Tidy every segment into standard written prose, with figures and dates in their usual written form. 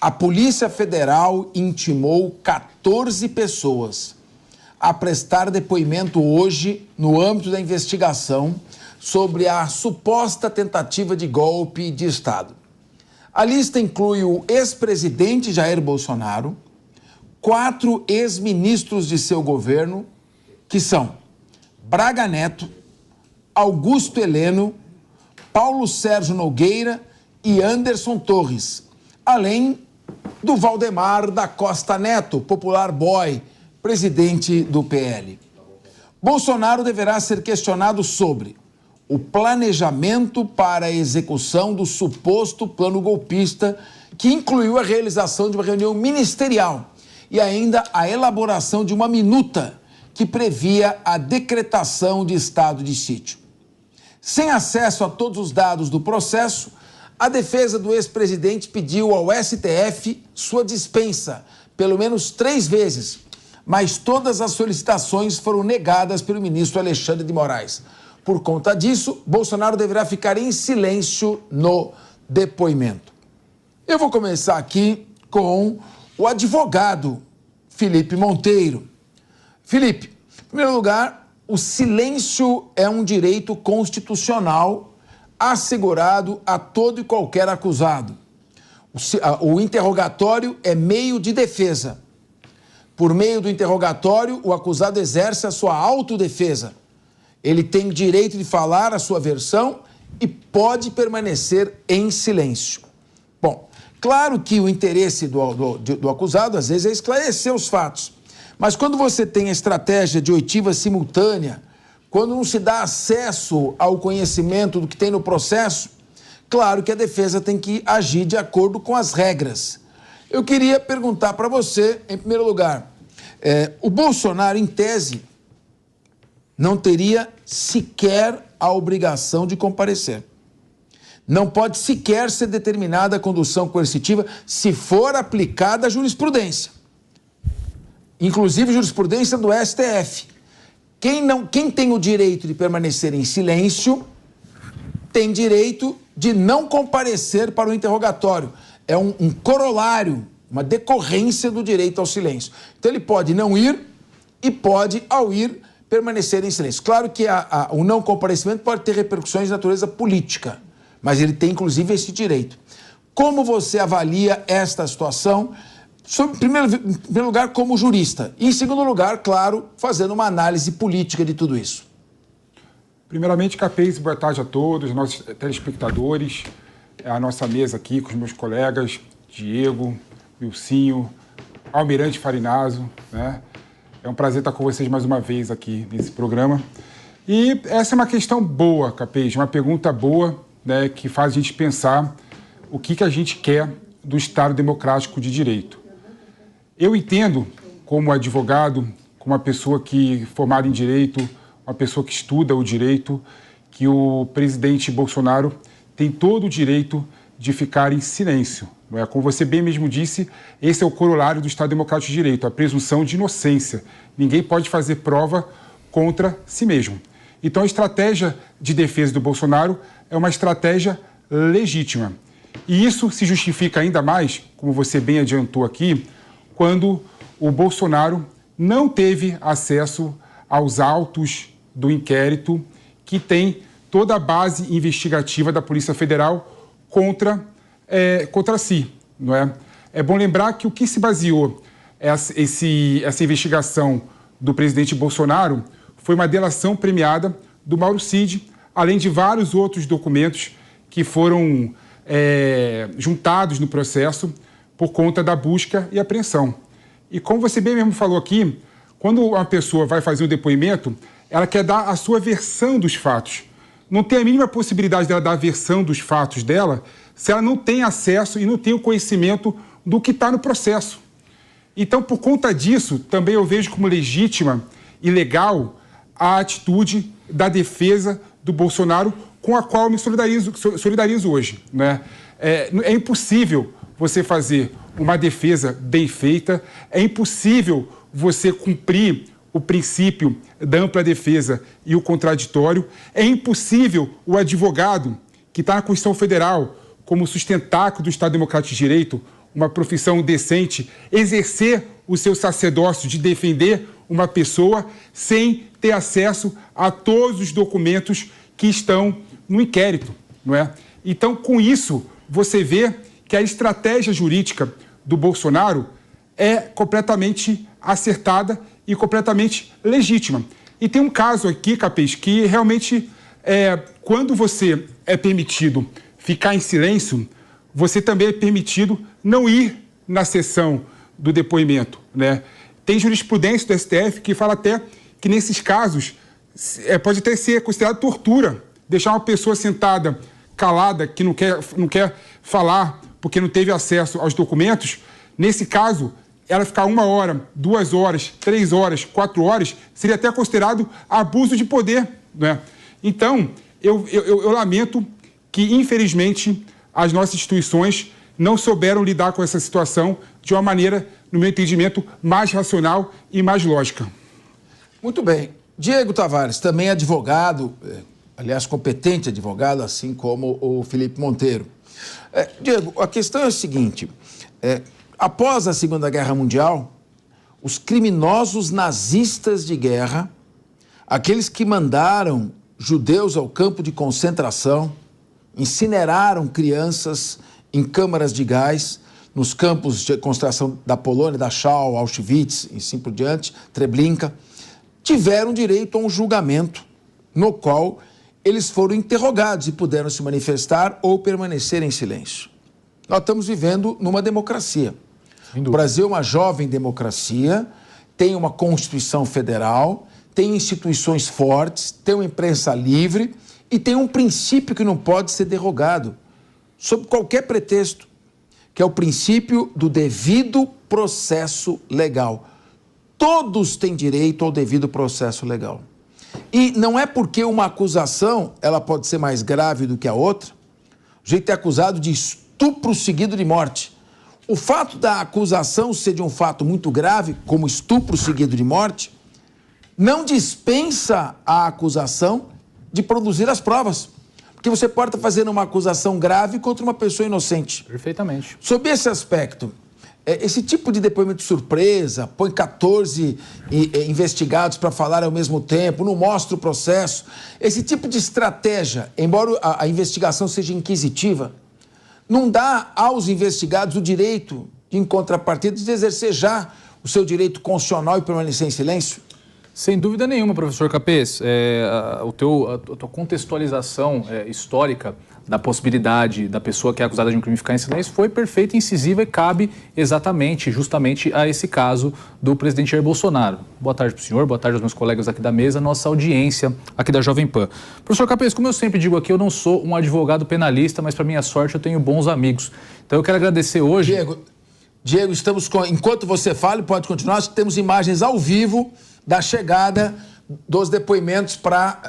A Polícia Federal intimou 14 pessoas a prestar depoimento hoje no âmbito da investigação sobre a suposta tentativa de golpe de Estado. A lista inclui o ex-presidente Jair Bolsonaro, 4 ex-ministros de seu governo, que são Braga Neto, Augusto Heleno, Paulo Sérgio Nogueira e Anderson Torres, além do Valdemar da Costa Neto, popular boy, presidente do PL. Bolsonaro deverá ser questionado sobre o planejamento para a execução do suposto plano golpista, que incluiu a realização de uma reunião ministerial e ainda a elaboração de uma minuta que previa a decretação de estado de sítio. Sem acesso a todos os dados do processo, a defesa do ex-presidente pediu ao STF sua dispensa, pelo menos 3 vezes, mas todas as solicitações foram negadas pelo ministro Alexandre de Moraes. Por conta disso, Bolsonaro deverá ficar em silêncio no depoimento. Eu vou começar aqui com o advogado Felipe Monteiro. Felipe, em primeiro lugar, o silêncio é um direito constitucional assegurado a todo e qualquer acusado. O interrogatório é meio de defesa. Por meio do interrogatório, o acusado exerce a sua autodefesa. Ele tem direito de falar a sua versão e pode permanecer em silêncio. Bom, claro que o interesse do acusado, às vezes, é esclarecer os fatos. Mas quando você tem a estratégia de oitiva simultânea, quando não se dá acesso ao conhecimento do que tem no processo, claro que a defesa tem que agir de acordo com as regras. Eu queria perguntar para você, em primeiro lugar, o Bolsonaro, em tese, não teria sequer a obrigação de comparecer. Não pode sequer ser determinada a condução coercitiva se for aplicada a jurisprudência. Inclusive jurisprudência do STF. Quem tem o direito de permanecer em silêncio tem direito de não comparecer para o interrogatório. É um corolário, uma decorrência do direito ao silêncio. Então ele pode não ir e pode, ao ir, permanecer em silêncio. Claro que o não comparecimento pode ter repercussões de natureza política, mas ele tem, inclusive, esse direito. Como você avalia esta situação? Em primeiro lugar, como jurista. E, em segundo lugar, claro, fazendo uma análise política de tudo isso. Primeiramente, Capês, boa tarde a todos, nossos telespectadores, a nossa mesa aqui com os meus colegas, Diego, Wilsinho, Almirante Farinazo, né? É um prazer estar com vocês mais uma vez aqui nesse programa. E essa é uma questão boa, Capês, uma pergunta boa, né, que faz a gente pensar o que a gente quer do Estado Democrático de Direito. Eu entendo, como advogado, como uma pessoa que formada em Direito, uma pessoa que estuda o direito, que o presidente Bolsonaro tem todo o direito de ficar em silêncio. Não é? Como você bem mesmo disse, esse é o corolário do Estado Democrático de Direito, a presunção de inocência. Ninguém pode fazer prova contra si mesmo. Então, a estratégia de defesa do Bolsonaro é uma estratégia legítima. E isso se justifica ainda mais, como você bem adiantou aqui, quando o Bolsonaro não teve acesso aos autos do inquérito que tem toda a base investigativa da Polícia Federal contra si. Não é? É bom lembrar que o que se baseou essa investigação do presidente Bolsonaro foi uma delação premiada do Mauro Cid, além de vários outros documentos que foram juntados no processo por conta da busca e apreensão. E como você bem mesmo falou aqui, quando uma pessoa vai fazer um depoimento, ela quer dar a sua versão dos fatos. Não tem a mínima possibilidade dela dar a versão dos fatos dela se ela não tem acesso e não tem o conhecimento do que está no processo. Então, por conta disso, também eu vejo como legítima e legal a atitude da defesa do Bolsonaro, com a qual eu me solidarizo hoje, né? É impossível você fazer uma defesa bem feita, é impossível você cumprir o princípio da ampla defesa e o contraditório, é impossível o advogado que está na Constituição Federal como sustentáculo do Estado Democrático de Direito, uma profissão decente, exercer o seu sacerdócio de defender uma pessoa sem ter acesso a todos os documentos que estão no inquérito, não é? Então, com isso, você vê que a estratégia jurídica do Bolsonaro é completamente acertada e completamente legítima. E tem um caso aqui, Capês, que realmente, quando você é permitido ficar em silêncio, você também é permitido não ir na sessão do depoimento, né? Tem jurisprudência do STF que fala até que, nesses casos, pode até ser considerado tortura. Deixar uma pessoa sentada, calada, que não quer falar porque não teve acesso aos documentos, nesse caso, ela ficar 1 hora, 2 horas, 3 horas, 4 horas, seria até considerado abuso de poder, né? Então, eu lamento que, infelizmente, as nossas instituições não souberam lidar com essa situação de uma maneira, no meu entendimento, mais racional e mais lógica. Muito bem. Diego Tavares, também advogado, aliás, competente advogado, assim como o Felipe Monteiro. Diego, a questão é a seguinte: após a Segunda Guerra Mundial, os criminosos nazistas de guerra, aqueles que mandaram judeus ao campo de concentração, incineraram crianças em câmaras de gás, nos campos de concentração da Polônia, da Dachau, Auschwitz e assim por diante, Treblinka, tiveram direito a um julgamento no qual eles foram interrogados e puderam se manifestar ou permanecer em silêncio. Nós estamos vivendo numa democracia. O Brasil é uma jovem democracia, tem uma Constituição Federal, tem instituições fortes, tem uma imprensa livre e tem um princípio que não pode ser derrogado, sob qualquer pretexto, que é o princípio do devido processo legal. Todos têm direito ao devido processo legal. E não é porque uma acusação ela pode ser mais grave do que a outra. O sujeito é acusado de estupro seguido de morte. O fato da acusação ser de um fato muito grave, como estupro seguido de morte, não dispensa a acusação de produzir as provas. Porque você pode estar fazendo uma acusação grave contra uma pessoa inocente. Perfeitamente. Sob esse aspecto, esse tipo de depoimento de surpresa, põe 14 investigados para falar ao mesmo tempo, não mostra o processo, esse tipo de estratégia, embora a investigação seja inquisitiva, não dá aos investigados o direito, em contrapartida, de exercer já o seu direito constitucional e permanecer em silêncio? Sem dúvida nenhuma, professor Capês. A tua contextualização histórica da possibilidade da pessoa que é acusada de um crime ficar em silêncio foi perfeita, incisiva e cabe justamente a esse caso do presidente Jair Bolsonaro. Boa tarde para o senhor, boa tarde aos meus colegas aqui da mesa, nossa audiência aqui da Jovem Pan. Professor Capês, como eu sempre digo aqui, eu não sou um advogado penalista, mas para minha sorte eu tenho bons amigos. Então eu quero agradecer hoje... Diego, estamos enquanto você fala, pode continuar, nós temos imagens ao vivo da chegada dos depoimentos para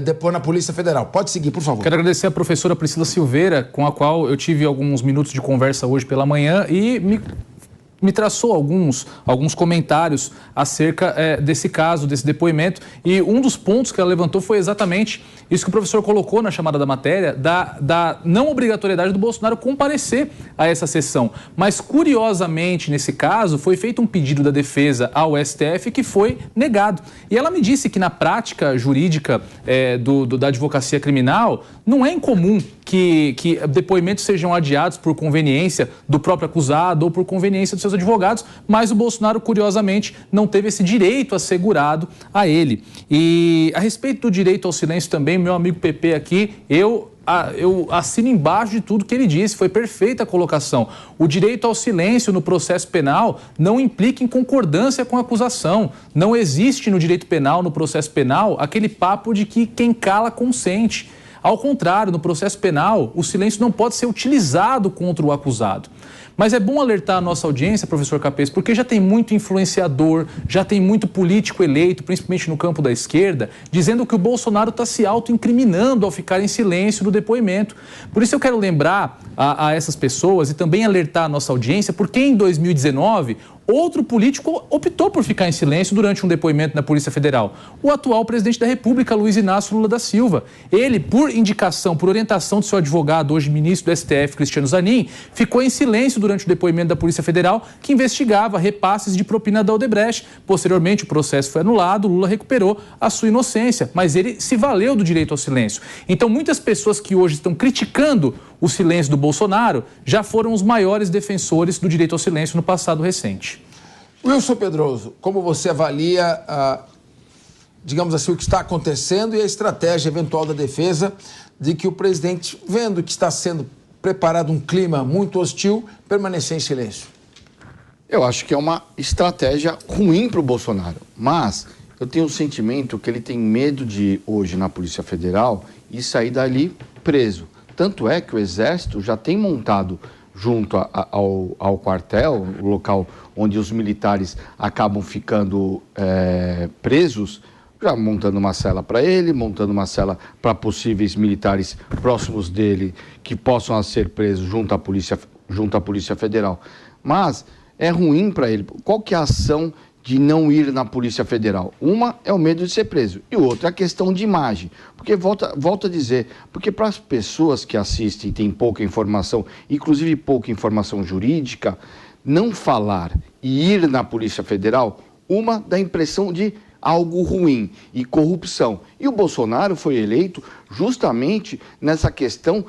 depor na Polícia Federal. Pode seguir, por favor. Quero agradecer a professora Priscila Silveira, com a qual eu tive alguns minutos de conversa hoje pela manhã e me traçou alguns comentários acerca desse caso, desse depoimento. E um dos pontos que ela levantou foi exatamente isso que o professor colocou na chamada da matéria, da não obrigatoriedade do Bolsonaro comparecer a essa sessão. Mas, curiosamente, nesse caso, foi feito um pedido da defesa ao STF que foi negado. E ela me disse que, na prática jurídica da advocacia criminal, não é incomum que depoimentos sejam adiados por conveniência do próprio acusado ou por conveniência dos seus advogados, mas o Bolsonaro, curiosamente, não teve esse direito assegurado a ele. E a respeito do direito ao silêncio também, meu amigo PP aqui, eu assino embaixo de tudo que ele disse, foi perfeita a colocação. O direito ao silêncio no processo penal não implica em concordância com a acusação. Não existe no direito penal, no processo penal, aquele papo de que quem cala consente. Ao contrário, no processo penal, o silêncio não pode ser utilizado contra o acusado. Mas é bom alertar a nossa audiência, professor Capês, porque já tem muito influenciador, já tem muito político eleito, principalmente no campo da esquerda, dizendo que o Bolsonaro está se autoincriminando ao ficar em silêncio no depoimento. Por isso eu quero lembrar a essas pessoas e também alertar a nossa audiência, porque em 2019 outro político optou por ficar em silêncio durante um depoimento na Polícia Federal. O atual presidente da República, Luiz Inácio Lula da Silva. Ele, por indicação, por orientação de seu advogado, hoje ministro do STF, Cristiano Zanin, ficou em silêncio durante o depoimento da Polícia Federal, que investigava repasses de propina da Odebrecht. Posteriormente, o processo foi anulado, Lula recuperou a sua inocência, mas ele se valeu do direito ao silêncio. Então, muitas pessoas que hoje estão criticando o silêncio do Bolsonaro já foram os maiores defensores do direito ao silêncio no passado recente. Wilson Pedroso, como você avalia, digamos assim, o que está acontecendo e a estratégia eventual da defesa de que o presidente, vendo que está sendo preparado um clima muito hostil, permanecer em silêncio? Eu acho que é uma estratégia ruim para o Bolsonaro, mas eu tenho um sentimento que ele tem medo de ir hoje na Polícia Federal e sair dali preso. Tanto é que o Exército já tem montado junto ao quartel, o local onde os militares acabam ficando presos, já montando uma cela para ele, montando uma cela para possíveis militares próximos dele que possam ser presos junto à Polícia Federal. Mas é ruim para ele. Qual que é a ação de não ir na Polícia Federal? Uma é o medo de ser preso e outra é a questão de imagem. Porque, volto a dizer, porque para as pessoas que assistem e têm pouca informação, inclusive pouca informação jurídica, não falar e ir na Polícia Federal, uma dá a impressão de algo ruim e corrupção. E o Bolsonaro foi eleito justamente nessa questão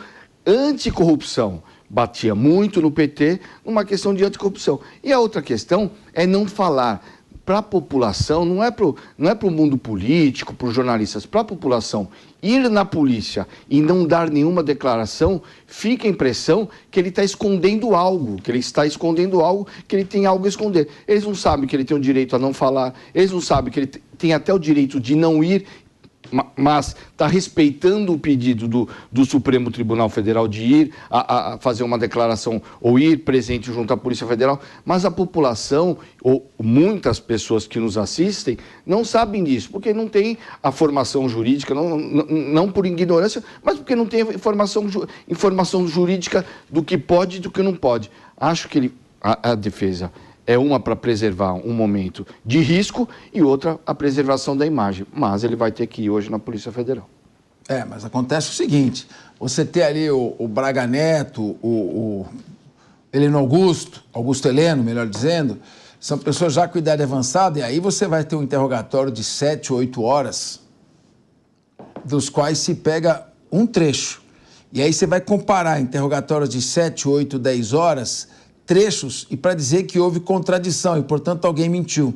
anticorrupção. Batia muito no PT numa questão de anticorrupção. E a outra questão é não falar para a população, não é para o mundo político, para os jornalistas, para a população. Ir na polícia e não dar nenhuma declaração, fica a impressão que ele está escondendo algo, que ele tem algo a esconder. Eles não sabem que ele tem o direito a não falar, eles não sabem que ele tem até o direito de não ir, mas está respeitando o pedido do Supremo Tribunal Federal de ir a fazer uma declaração ou ir presente junto à Polícia Federal, mas a população, ou muitas pessoas que nos assistem, não sabem disso, porque não tem a formação jurídica, não por ignorância, mas porque não tem informação jurídica do que pode e do que não pode. Acho que a defesa é uma para preservar um momento de risco e outra a preservação da imagem. Mas ele vai ter que ir hoje na Polícia Federal. Mas acontece o seguinte, você ter ali o Braga Neto, o Heleno Augusto Heleno, melhor dizendo, são pessoas já com idade avançada, e aí você vai ter um interrogatório de 7, 8 horas, dos quais se pega um trecho. E aí você vai comparar interrogatórios de 7, 8, 10 horas, trechos, e para dizer que houve contradição e, portanto, alguém mentiu.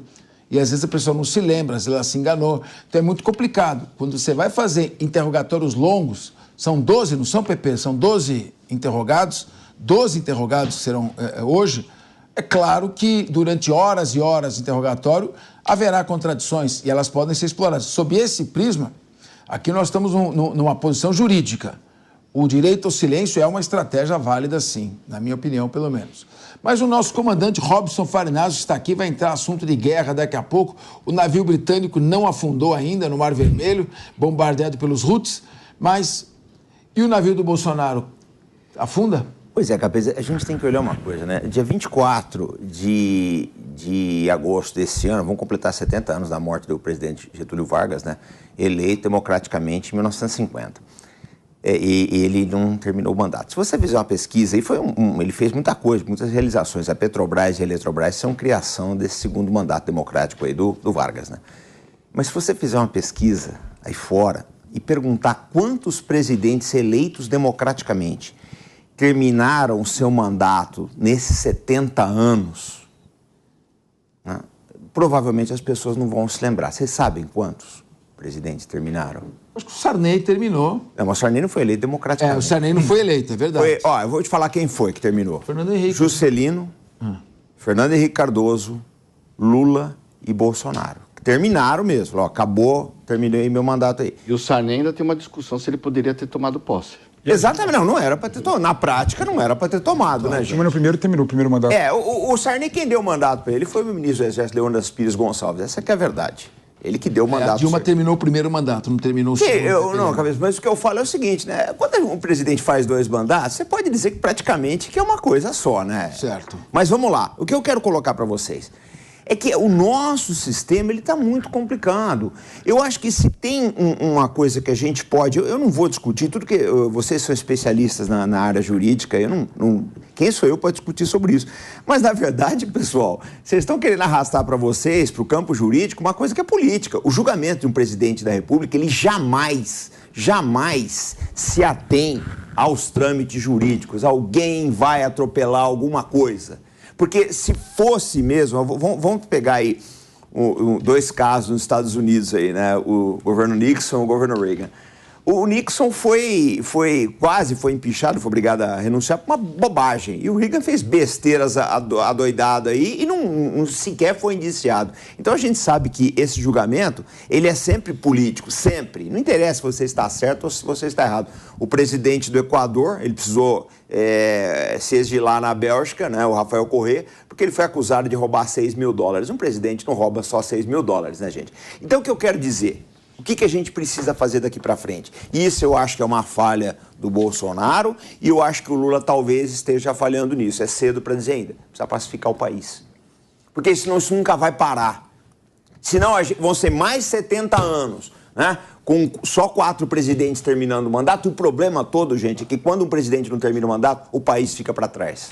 E às vezes a pessoa não se lembra, às vezes ela se enganou. Então é muito complicado. Quando você vai fazer interrogatórios longos, são 12, não são, PP? São 12 interrogados serão hoje. É claro que durante horas e horas de interrogatório haverá contradições e elas podem ser exploradas. Sob esse prisma, aqui nós estamos numa posição jurídica. O direito ao silêncio é uma estratégia válida, sim, na minha opinião, pelo menos. Mas o nosso comandante Robson Farinazzo está aqui, vai entrar assunto de guerra daqui a pouco. O navio britânico não afundou ainda no Mar Vermelho, bombardeado pelos Houthis, mas e o navio do Bolsonaro afunda? Pois é, Capês, a gente tem que olhar uma coisa, né? Dia 24 de agosto desse ano, vão completar 70 anos da morte do presidente Getúlio Vargas, né? Eleito democraticamente em 1950. E ele não terminou o mandato. Se você fizer uma pesquisa, ele fez muita coisa, muitas realizações. A Petrobras e a Eletrobras são criação desse segundo mandato democrático aí do Vargas, né? Mas se você fizer uma pesquisa aí fora e perguntar quantos presidentes eleitos democraticamente terminaram o seu mandato nesses 70 anos, né? Provavelmente as pessoas não vão se lembrar. Vocês sabem quantos presidentes terminaram? Acho que o Sarney terminou. Não, mas o Sarney não foi eleito democraticamente. O Sarney não foi eleito, é verdade. Eu vou te falar quem foi que terminou. Fernando Henrique. Juscelino, Fernando Henrique Cardoso, Lula e Bolsonaro. Terminaram mesmo. Acabou, terminei meu mandato aí. E o Sarney ainda tem uma discussão se ele poderia ter tomado posse. Exatamente, não era para ter tomado. Na prática, não era para ter tomado, né, gente? No primeiro terminou o primeiro mandato. O Sarney, quem deu o mandato para ele foi o ministro do Exército, Leônidas Pires Gonçalves. Essa que é a verdade. Ele que deu o mandato. A Dilma terminou o primeiro mandato, não terminou o segundo. Não, Cabeça, mas o que eu falo é o seguinte, né? Quando um presidente faz 2 mandatos, você pode dizer que praticamente que é uma coisa só, né? Certo. Mas vamos lá. O que eu quero colocar para vocês é que o nosso sistema ele está muito complicado. Eu acho que se tem uma coisa que a gente pode... Eu não vou discutir, tudo que... Vocês são especialistas na área jurídica, quem sou eu para discutir sobre isso? Mas, na verdade, pessoal, vocês estão querendo arrastar para vocês, para o campo jurídico, uma coisa que é política. O julgamento de um presidente da República, ele jamais se atém aos trâmites jurídicos. Alguém vai atropelar alguma coisa. Porque se fosse mesmo, vamos pegar aí 2 casos nos Estados Unidos aí, né? O governo Nixon e o governo Reagan. O Nixon quase foi empichado, foi obrigado a renunciar por uma bobagem. E o Reagan fez besteiras adoidado aí e não sequer foi indiciado. Então a gente sabe que esse julgamento, ele é sempre político, sempre. Não interessa se você está certo ou se você está errado. O presidente do Equador, ele precisou se exilar na Bélgica, né, o Rafael Correa, porque ele foi acusado de roubar $6 mil. Um presidente não rouba só $6 mil, né, gente? Então o que eu quero dizer? O que a gente precisa fazer daqui para frente? Isso eu acho que é uma falha do Bolsonaro e eu acho que o Lula talvez esteja falhando nisso. É cedo para dizer ainda. Precisa pacificar o país. Porque senão isso nunca vai parar. Senão vão ser mais 70 anos, né? Com só 4 presidentes terminando o mandato. O problema todo, gente, é que quando um presidente não termina o mandato, o país fica para trás.